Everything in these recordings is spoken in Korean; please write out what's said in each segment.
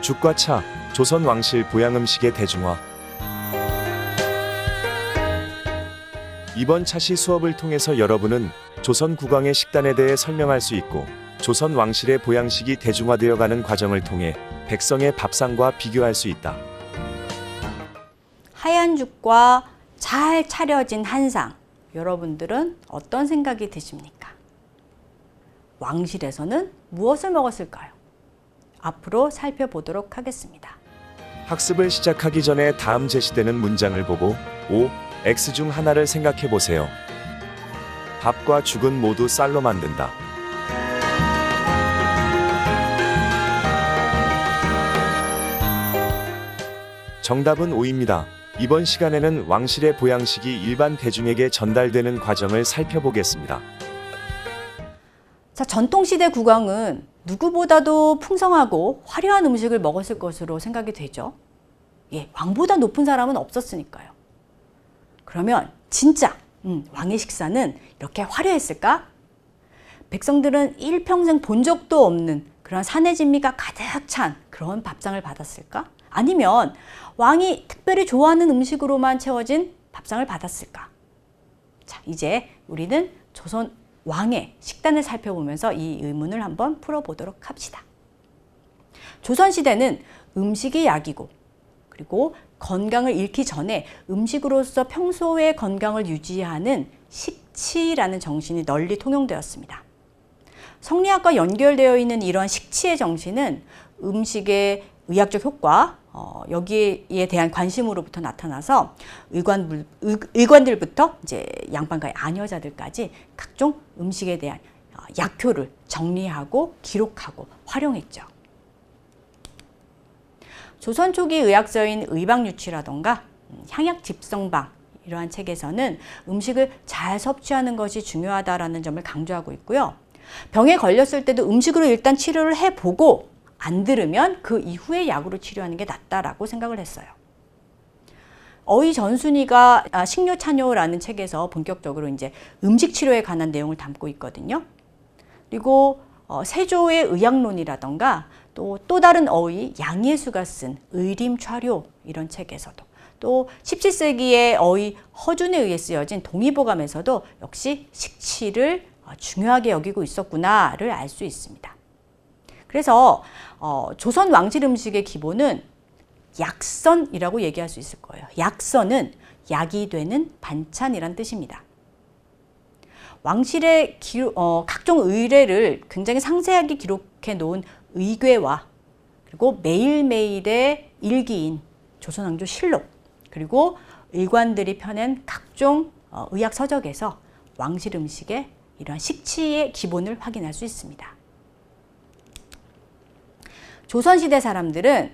죽과 차, 조선 왕실 보양 음식의 대중화. 이번 차시 수업을 통해서 여러분은 조선 국왕의 식단에 대해 설명할 수 있고, 조선 왕실의 보양식이 대중화되어 가는 과정을 통해 백성의 밥상과 비교할 수 있다. 하얀 죽과 잘 차려진 한상, 여러분들은 어떤 생각이 드십니까? 왕실에서는 무엇을 먹었을까요? 앞으로 살펴보도록 하겠습니다. 학습을 시작하기 전에 다음 제시되는 문장을 보고 O, X 중 하나를 생각해 보세요. 밥과 죽은 모두 쌀로 만든다. 정답은 O입니다. 이번 시간에는 왕실의 보양식이 일반 대중에게 전달되는 과정을 살펴보겠습니다. 자, 전통시대 국왕은 누구보다도 풍성하고 화려한 음식을 먹었을 것으로 생각이 되죠. 예, 왕보다 높은 사람은 없었으니까요. 그러면 진짜 왕의 식사는 이렇게 화려했을까? 백성들은 일평생 본 적도 없는 그런 산의 진미가 가득 찬 그런 밥상을 받았을까? 아니면 왕이 특별히 좋아하는 음식으로만 채워진 밥상을 받았을까? 자, 이제 우리는 조선 왕의 식단을 살펴보면서 이 의문을 한번 풀어보도록 합시다. 조선시대는 음식이 약이고, 그리고 건강을 잃기 전에 음식으로서 평소의 건강을 유지하는 식치라는 정신이 널리 통용되었습니다. 성리학과 연결되어 있는 이러한 식치의 정신은 음식의 의학적 효과, 여기에 대한 관심으로부터 나타나서 의관들부터 이제 양반가의 아녀자들까지 각종 음식에 대한 약효를 정리하고 기록하고 활용했죠. 조선 초기 의학서인 의방유치라던가 향약집성방 이러한 책에서는 음식을 잘 섭취하는 것이 중요하다라는 점을 강조하고 있고요. 병에 걸렸을 때도 음식으로 일단 치료를 해보고 안 들으면 그 이후에 약으로 치료하는 게 낫다라고 생각을 했어요. 어의 전순이가 식료찬요라는 책에서 본격적으로 이제 음식 치료에 관한 내용을 담고 있거든요. 그리고 세조의 의학론이라던가 또 다른 어의 양예수가 쓴 의림촬요 이런 책에서도, 또 17세기의 어의 허준에 의해 쓰여진 동의보감에서도 역시 식치를 중요하게 여기고 있었구나를 알 수 있습니다. 그래서 조선 왕실 음식의 기본은 약선이라고 얘기할 수 있을 거예요. 약선은 약이 되는 반찬이란 뜻입니다. 왕실의 각종 의례를 굉장히 상세하게 기록해 놓은 의궤와, 그리고 매일매일의 일기인 조선왕조 실록, 그리고 의관들이 펴낸 각종 의학 서적에서 왕실 음식의 이러한 식치의 기본을 확인할 수 있습니다. 조선시대 사람들은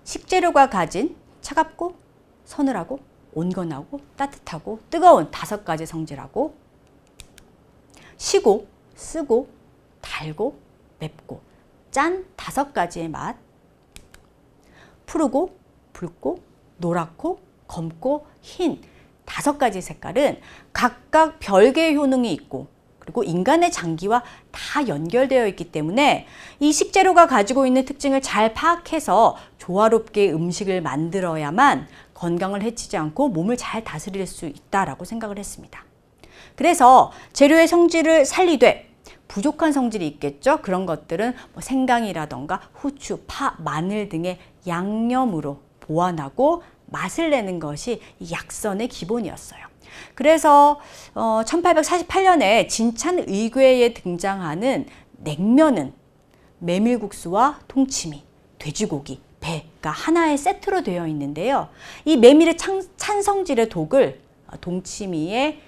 식재료가 가진 차갑고 서늘하고 온건하고 따뜻하고 뜨거운 5가지 성질하고, 시고 쓰고 달고 맵고 짠 5가지의 맛, 푸르고 붉고 노랗고 검고 흰 5가지 색깔은 각각 별개의 효능이 있고, 그리고 인간의 장기와 다 연결되어 있기 때문에 이 식재료가 가지고 있는 특징을 잘 파악해서 조화롭게 음식을 만들어야만 건강을 해치지 않고 몸을 잘 다스릴 수 있다라고 생각을 했습니다. 그래서 재료의 성질을 살리되 부족한 성질이 있겠죠. 그런 것들은 생강이라던가 후추, 파, 마늘 등의 양념으로 보완하고 맛을 내는 것이 이 약선의 기본이었어요. 그래서 1848년에 진찬의궤에 등장하는 냉면은 메밀국수와 통치미, 돼지고기, 배가 하나의 세트로 되어 있는데요. 이 메밀의 찬 성질의 독을 동치미의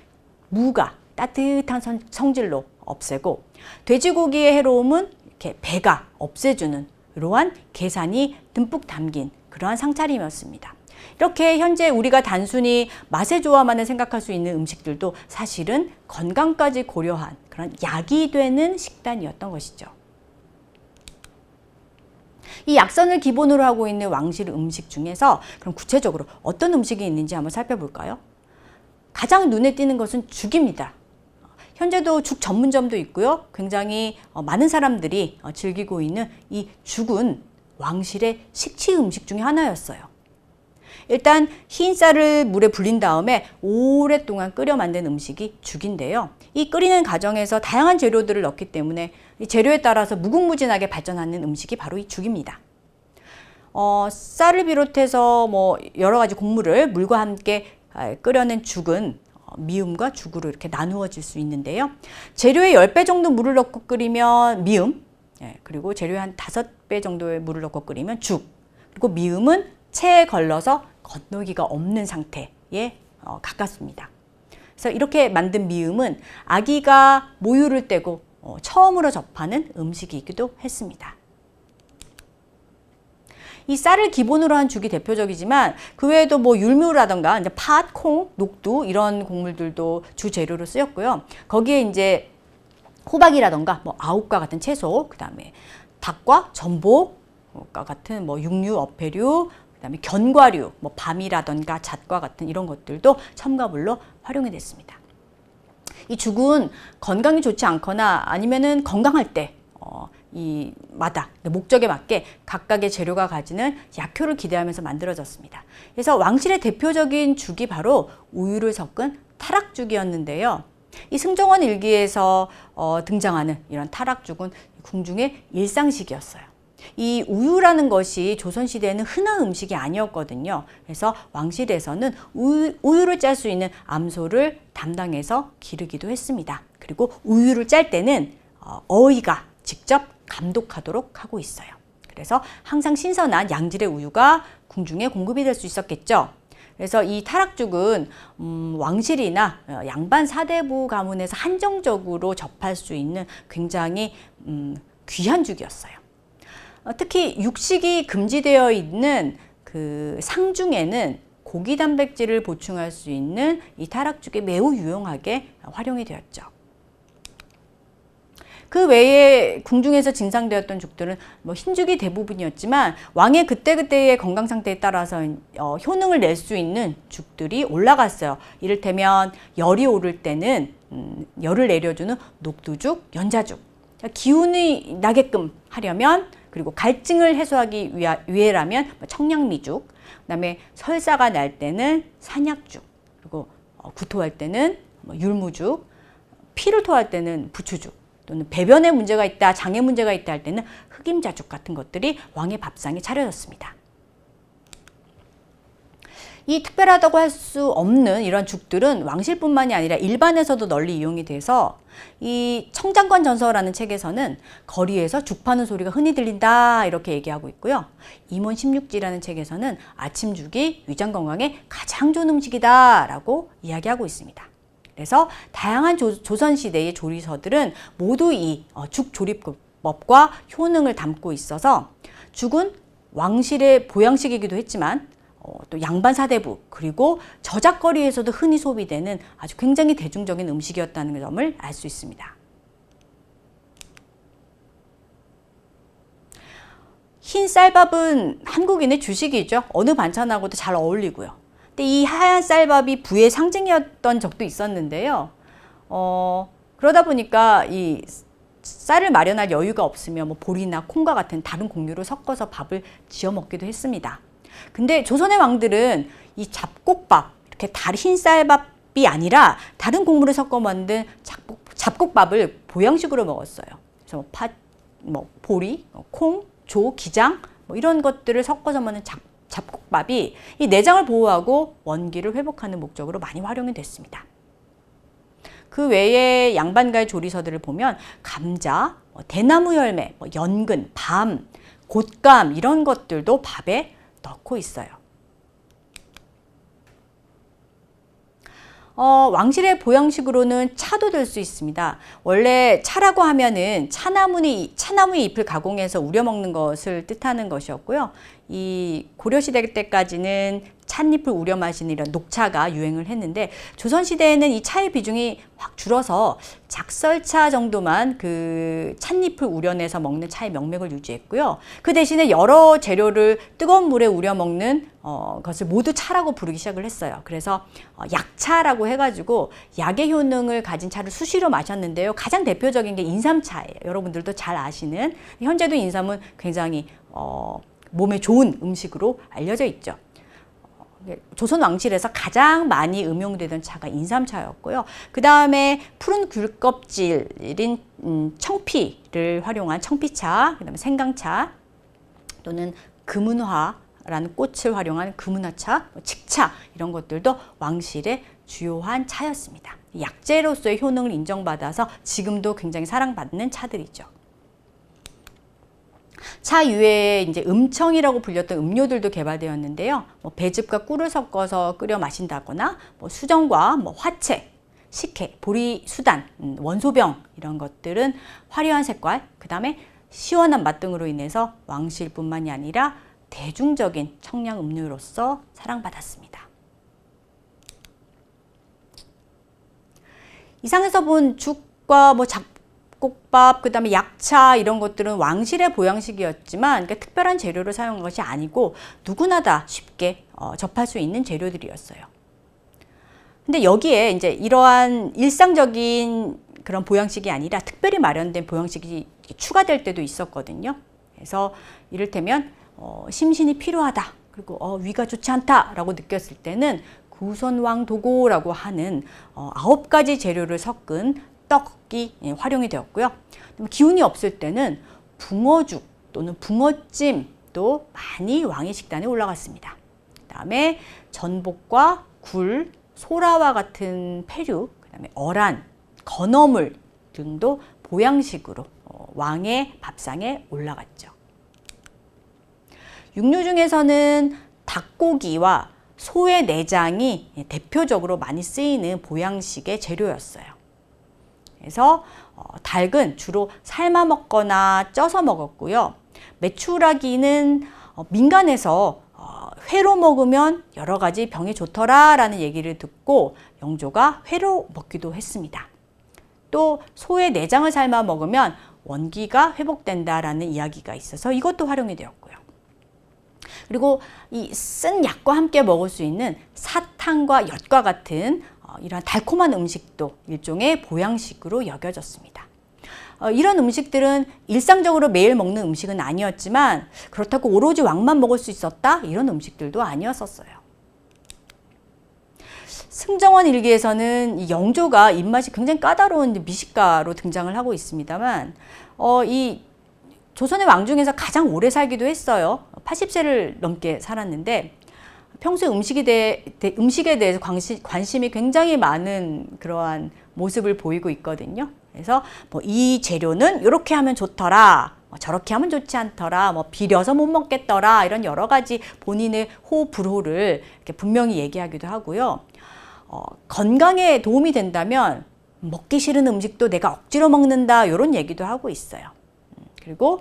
무가 따뜻한 성질로 없애고, 돼지고기의 해로움은 이렇게 배가 없애주는 이러한 계산이 듬뿍 담긴 그러한 상차림이었습니다. 이렇게 현재 우리가 단순히 맛의 조화만을 생각할 수 있는 음식들도 사실은 건강까지 고려한 그런 약이 되는 식단이었던 것이죠. 이 약선을 기본으로 하고 있는 왕실 음식 중에서 그럼 구체적으로 어떤 음식이 있는지 한번 살펴볼까요? 가장 눈에 띄는 것은 죽입니다. 현재도 죽 전문점도 있고요. 굉장히 많은 사람들이 즐기고 있는 이 죽은 왕실의 식치 음식 중에 하나였어요. 일단 흰 쌀을 물에 불린 다음에 오랫동안 끓여 만든 음식이 죽인데요. 이 끓이는 과정에서 다양한 재료들을 넣기 때문에 이 재료에 따라서 무궁무진하게 발전하는 음식이 바로 이 죽입니다. 쌀을 비롯해서 뭐 여러 가지 곡물을 물과 함께 끓여낸 죽은 미음과 죽으로 이렇게 나누어질 수 있는데요. 재료의 10배 정도 물을 넣고 끓이면 미음, 그리고 재료의 한 5배 정도의 물을 넣고 끓이면 죽, 그리고 미음은 체에 걸러서 건너기가 없는 상태에 가깝습니다. 그래서 이렇게 만든 미음은 아기가 모유를 떼고 처음으로 접하는 음식이기도 했습니다. 이 쌀을 기본으로 한 죽이 대표적이지만 그 외에도 뭐 율무라던가 이제 팥, 콩, 녹두 이런 곡물들도 주 재료로 쓰였고요. 거기에 이제 호박이라던가 뭐 아욱과 같은 채소, 그다음에 닭과 전복과 같은 뭐 육류, 어패류, 그다음에 견과류, 뭐 밤이라던가 잣과 같은 이런 것들도 첨가물로 활용이 됐습니다. 이 죽은 건강이 좋지 않거나 아니면은 건강할 때 이 마다 목적에 맞게 각각의 재료가 가지는 약효를 기대하면서 만들어졌습니다. 그래서 왕실의 대표적인 죽이 바로 우유를 섞은 타락죽이었는데요. 이 승정원 일기에서 등장하는 이런 타락죽은 궁중의 일상식이었어요. 이 우유라는 것이 조선시대에는 흔한 음식이 아니었거든요. 그래서 왕실에서는 우유를 짤 수 있는 암소를 담당해서 기르기도 했습니다. 그리고 우유를 짤 때는 어이가 직접 감독하도록 하고 있어요. 그래서 항상 신선한 양질의 우유가 궁중에 공급이 될 수 있었겠죠. 그래서 이 타락죽은 왕실이나 양반 사대부 가문에서 한정적으로 접할 수 있는 굉장히 귀한 죽이었어요. 특히 육식이 금지되어 있는 그 상중에는 고기 단백질을 보충할 수 있는 이 타락죽이 매우 유용하게 활용이 되었죠. 그 외에 궁중에서 진상되었던 죽들은 뭐 흰죽이 대부분이었지만 왕의 그때그때의 건강 상태에 따라서 효능을 낼 수 있는 죽들이 올라갔어요. 이를테면 열이 오를 때는 열을 내려주는 녹두죽, 연자죽. 기운이 나게끔 하려면, 그리고 갈증을 해소하기 위해라면 청량미죽, 그다음에 설사가 날 때는 산약죽, 그리고 구토할 때는 율무죽, 피를 토할 때는 부추죽, 또는 배변에 문제가 있다, 장에 문제가 있다 할 때는 흑임자죽 같은 것들이 왕의 밥상에 차려졌습니다. 이 특별하다고 할 수 없는 이런 죽들은 왕실뿐만이 아니라 일반에서도 널리 이용이 돼서 이 청장관 전서라는 책에서는 거리에서 죽 파는 소리가 흔히 들린다 이렇게 얘기하고 있고요. 임원 16지라는 책에서는 아침죽이 위장 건강에 가장 좋은 음식이다 라고 이야기하고 있습니다. 그래서 다양한 조선시대의 조리서들은 모두 이 죽 조리법과 효능을 담고 있어서 죽은 왕실의 보양식이기도 했지만 또 양반 사대부 그리고 저작거리에서도 흔히 소비되는 아주 굉장히 대중적인 음식이었다는 점을 알 수 있습니다. 흰 쌀밥은 한국인의 주식이죠. 어느 반찬하고도 잘 어울리고요. 근데 이 하얀 쌀밥이 부의 상징이었던 적도 있었는데요. 그러다 보니까 이 쌀을 마련할 여유가 없으면 뭐 보리나 콩과 같은 다른 곡류를 섞어서 밥을 지어 먹기도 했습니다. 근데 조선의 왕들은 이 잡곡밥, 이렇게 흰 쌀밥이 아니라 다른 곡물을 섞어 만든 잡곡밥을 보양식으로 먹었어요. 그래서 팥, 보리, 콩, 조, 기장 이런 것들을 섞어서 먹는 잡곡밥이 이 내장을 보호하고 원기를 회복하는 목적으로 많이 활용이 됐습니다. 그 외에 양반가의 조리서들을 보면 감자, 대나무 열매, 연근, 밤, 곶감 이런 것들도 밥에 넣고 있어요. 왕실의 보양식으로는 차도 될 수 있습니다. 원래 차라고 하면은 차나무의 잎을 가공해서 우려 먹는 것을 뜻하는 것이었고요. 이 고려시대 때까지는 찻잎을 우려 마시는 이런 녹차가 유행을 했는데 조선시대에는 이 차의 비중이 확 줄어서 작설차 정도만 그 찻잎을 우려내서 먹는 차의 명맥을 유지했고요. 그 대신에 여러 재료를 뜨거운 물에 우려 먹는 것을 모두 차라고 부르기 시작을 했어요. 그래서 약차라고 해가지고 약의 효능을 가진 차를 수시로 마셨는데요. 가장 대표적인 게 인삼차예요. 여러분들도 잘 아시는. 현재도 인삼은 굉장히 몸에 좋은 음식으로 알려져 있죠. 조선 왕실에서 가장 많이 음용되던 차가 인삼차였고요. 그 다음에 푸른 귤껍질인 청피를 활용한 청피차, 그 다음에 생강차 또는 금은화라는 꽃을 활용한 금은화차, 칡차 이런 것들도 왕실의 주요한 차였습니다. 약재로서의 효능을 인정받아서 지금도 굉장히 사랑받는 차들이죠. 차 이외에 이제 음청이라고 불렸던 음료들도 개발되었는데요. 배즙과 꿀을 섞어서 끓여 마신다거나 수정과 화채, 식혜, 보리 수단, 원소병 이런 것들은 화려한 색깔, 그 다음에 시원한 맛 등으로 인해서 왕실뿐만이 아니라 대중적인 청량 음료로서 사랑받았습니다. 이상에서 본 죽과 잡곡밥, 그 다음에 약차 이런 것들은 왕실의 보양식이었지만 그러니까 특별한 재료를 사용한 것이 아니고 누구나 다 쉽게 접할 수 있는 재료들이었어요. 근데 여기에 이제 이러한 일상적인 그런 보양식이 아니라 특별히 마련된 보양식이 추가될 때도 있었거든요. 그래서 이를테면 심신이 필요하다, 그리고 위가 좋지 않다라고 느꼈을 때는 구선왕도고라고 하는 9가지 재료를 섞은 떡이 활용이 되었고요. 기운이 없을 때는 붕어죽 또는 붕어찜도 많이 왕의 식단에 올라갔습니다. 그 다음에 전복과 굴, 소라와 같은 패류, 그 다음에 어란, 건어물 등도 보양식으로 왕의 밥상에 올라갔죠. 육류 중에서는 닭고기와 소의 내장이 대표적으로 많이 쓰이는 보양식의 재료였어요. 그래서 닭은 주로 삶아 먹거나 쪄서 먹었고요. 메추라기는 민간에서 회로 먹으면 여러 가지 병에 좋더라라는 얘기를 듣고 영조가 회로 먹기도 했습니다. 또 소의 내장을 삶아 먹으면 원기가 회복된다라는 이야기가 있어서 이것도 활용이 되었고요. 그리고 이 쓴 약과 함께 먹을 수 있는 사탕과 엿과 같은 이런 달콤한 음식도 일종의 보양식으로 여겨졌습니다. 이런 음식들은 일상적으로 매일 먹는 음식은 아니었지만 그렇다고 오로지 왕만 먹을 수 있었다? 이런 음식들도 아니었었어요. 승정원 일기에서는 이 영조가 입맛이 굉장히 까다로운 미식가로 등장을 하고 있습니다만 이 조선의 왕 중에서 가장 오래 살기도 했어요. 80세를 넘게 살았는데 평소에 음식에 대해서 관심이 굉장히 많은 그러한 모습을 보이고 있거든요. 그래서 이 재료는 이렇게 하면 좋더라, 저렇게 하면 좋지 않더라, 비려서 못 먹겠더라, 이런 여러 가지 본인의 호불호를 이렇게 분명히 얘기하기도 하고요. 건강에 도움이 된다면 먹기 싫은 음식도 내가 억지로 먹는다, 이런 얘기도 하고 있어요. 그리고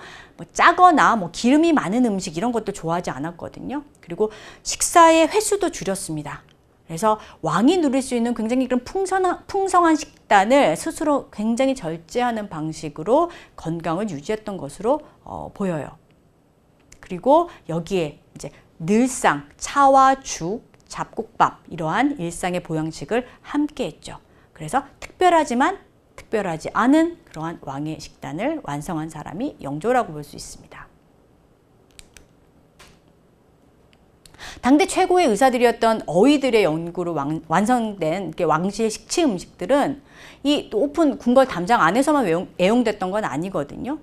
짜거나 기름이 많은 음식 이런 것도 좋아하지 않았거든요. 그리고 식사의 횟수도 줄였습니다. 그래서 왕이 누릴 수 있는 굉장히 그런 풍성한 식단을 스스로 굉장히 절제하는 방식으로 건강을 유지했던 것으로 보여요. 그리고 여기에 이제 늘상 차와 죽, 잡곡밥 이러한 일상의 보양식을 함께 했죠. 그래서 특별하지 않은 그러한 왕의 식단을 완성한 사람이 영조라고 볼 수 있습니다. 당대 최고의 의사들이었던 어의들의 연구로 완성된 왕실의 식치 음식들은 이 오픈 궁궐 담장 안에서만 애용됐던 건 아니거든요.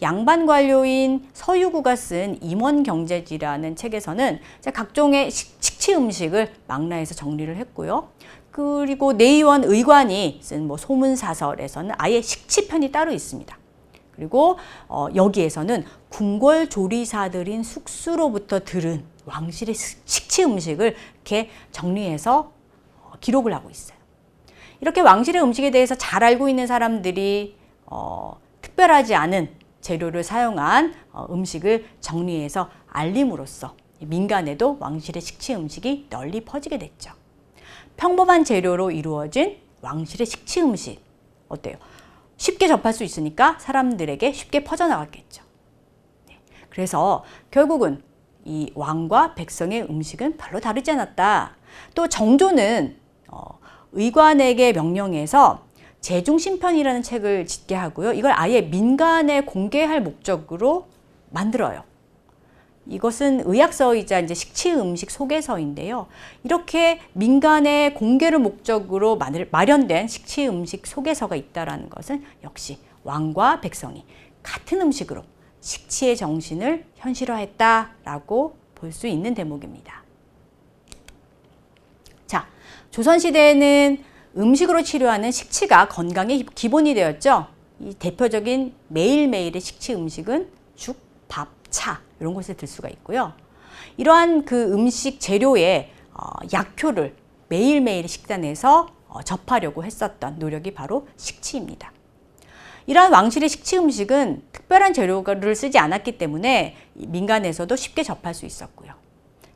양반 관료인 서유구가 쓴 임원경제지라는 책에서는 각종의 식치 음식을 망라해서 정리를 했고요. 그리고 내의원 의관이 쓴 소문사설에서는 아예 식치편이 따로 있습니다. 그리고 여기에서는 궁궐 조리사들인 숙수로부터 들은 왕실의 식치 음식을 이렇게 정리해서 기록을 하고 있어요. 이렇게 왕실의 음식에 대해서 잘 알고 있는 사람들이 특별하지 않은 재료를 사용한 음식을 정리해서 알림으로써 민간에도 왕실의 식치 음식이 널리 퍼지게 됐죠. 평범한 재료로 이루어진 왕실의 식치 음식 어때요? 쉽게 접할 수 있으니까 사람들에게 쉽게 퍼져나갔겠죠. 그래서 결국은 이 왕과 백성의 음식은 별로 다르지 않았다. 또 정조는 의관에게 명령해서 제중신편이라는 책을 짓게 하고요. 이걸 아예 민간에 공개할 목적으로 만들어요. 이것은 의학서이자 이제 식치 음식 소개서인데요. 이렇게 민간의 공개를 목적으로 마련된 식치 음식 소개서가 있다라는 것은 역시 왕과 백성이 같은 음식으로 식치의 정신을 현실화했다라고 볼 수 있는 대목입니다. 자, 조선시대에는 음식으로 치료하는 식치가 건강의 기본이 되었죠. 이 대표적인 매일매일의 식치 음식은 죽, 밥, 차 이런 곳에 들 수가 있고요. 이러한 그 음식 재료의 약효를 매일매일 식단에서 접하려고 했었던 노력이 바로 식치입니다. 이러한 왕실의 식치 음식은 특별한 재료를 쓰지 않았기 때문에 민간에서도 쉽게 접할 수 있었고요.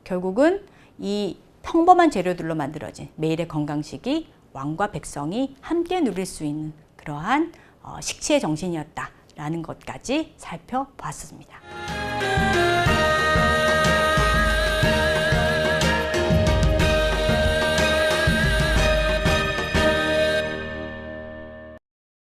결국은 이 평범한 재료들로 만들어진 매일의 건강식이 왕과 백성이 함께 누릴 수 있는 그러한 식치의 정신이었다라는 것까지 살펴보았습니다.